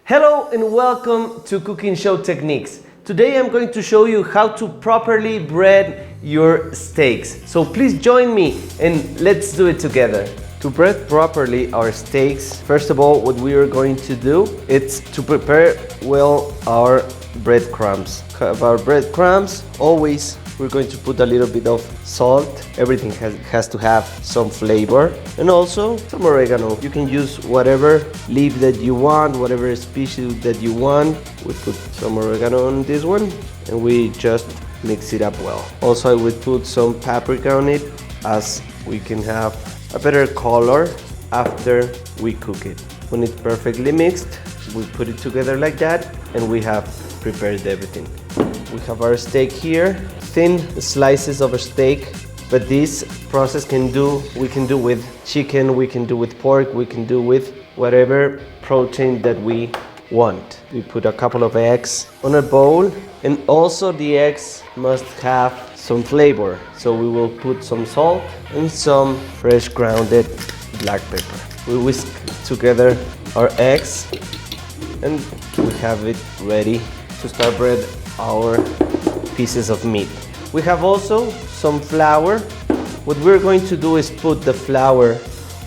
Hello and welcome to Cooking Show Techniques. Today I'm going to show you how to properly bread your steaks. So please join me and let's do it together. To bread properly our steaks, first of all, what we are going to do is to prepare well our breadcrumbs. Our breadcrumbs, always we're going to put a little bit of salt. Everything has to have some flavor, and also some oregano. You can use whatever leaf that you want, whatever species that you want. We put some oregano on this one and we just mix it up well. Also I would put some paprika on it as we can have a better color after we cook it. When it's perfectly mixed, we put it together like that and we have prepared everything. We have our steak here, thin slices of a steak, but this process we can do with chicken, we can do with pork, we can do with whatever protein that we want. We put a couple of eggs on a bowl, and also the eggs must have some flavor. So we will put some salt and some fresh grounded black pepper. We whisk together our eggs and we have it ready to start bread our pieces of meat. We have also some flour. What we're going to do is put the flour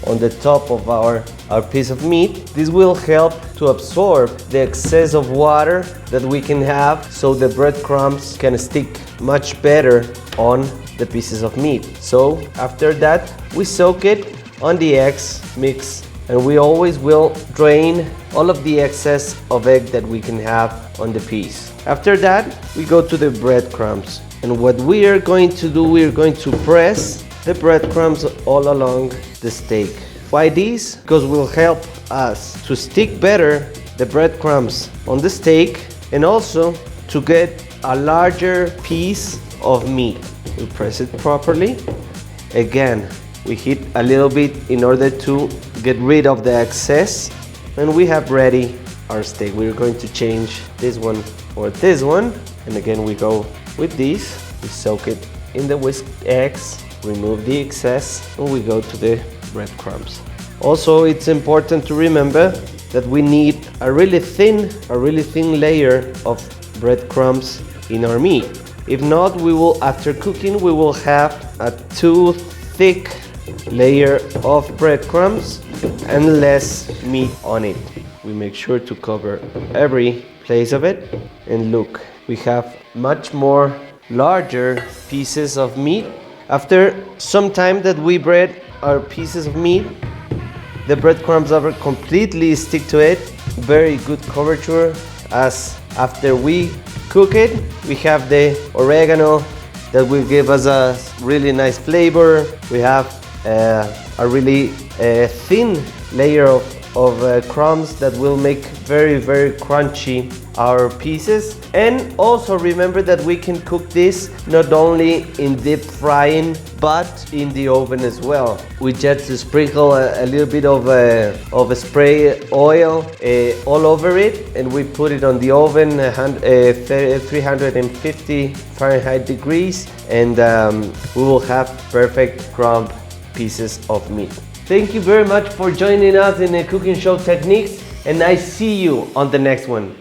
on the top of our piece of meat. This will help to absorb the excess of water that we can have, so the breadcrumbs can stick much better on the pieces of meat. So after that, we soak it on the eggs mix, and we always will drain all of the excess of egg that we can have on the piece. After that, we go to the breadcrumbs. And what we are going to do, we are going to press the breadcrumbs all along the steak. Why this? Because it will help us to stick better the breadcrumbs on the steak and also to get a larger piece of meat. We press it properly. Again, we hit a little bit in order to get rid of the excess, and we have ready our steak. We're going to change this one for this one, and again we go with this. We soak it in the whisked eggs, remove the excess, and we go to the breadcrumbs. Also, it's important to remember that we need a really thin layer of breadcrumbs in our meat. If not, we will, after cooking, we will have a too thick layer of breadcrumbs and less meat on it. We make sure to cover every place of it, and look, we have much more larger pieces of meat. After some time that we bread our pieces of meat, the breadcrumbs are completely stick to it. Very good coverture, as after we cook it, we have the oregano that will give us a really nice flavor. We have a really thin layer of crumbs that will make very crunchy our pieces. And also remember that we can cook this not only in deep frying but in the oven as well. We just sprinkle a little bit of a spray oil all over it, and we put it on the oven 350 Fahrenheit degrees, and we will have perfect crumb pieces of meat. Thank you very much for joining us in the Cooking Show Techniques, and I see you on the next one.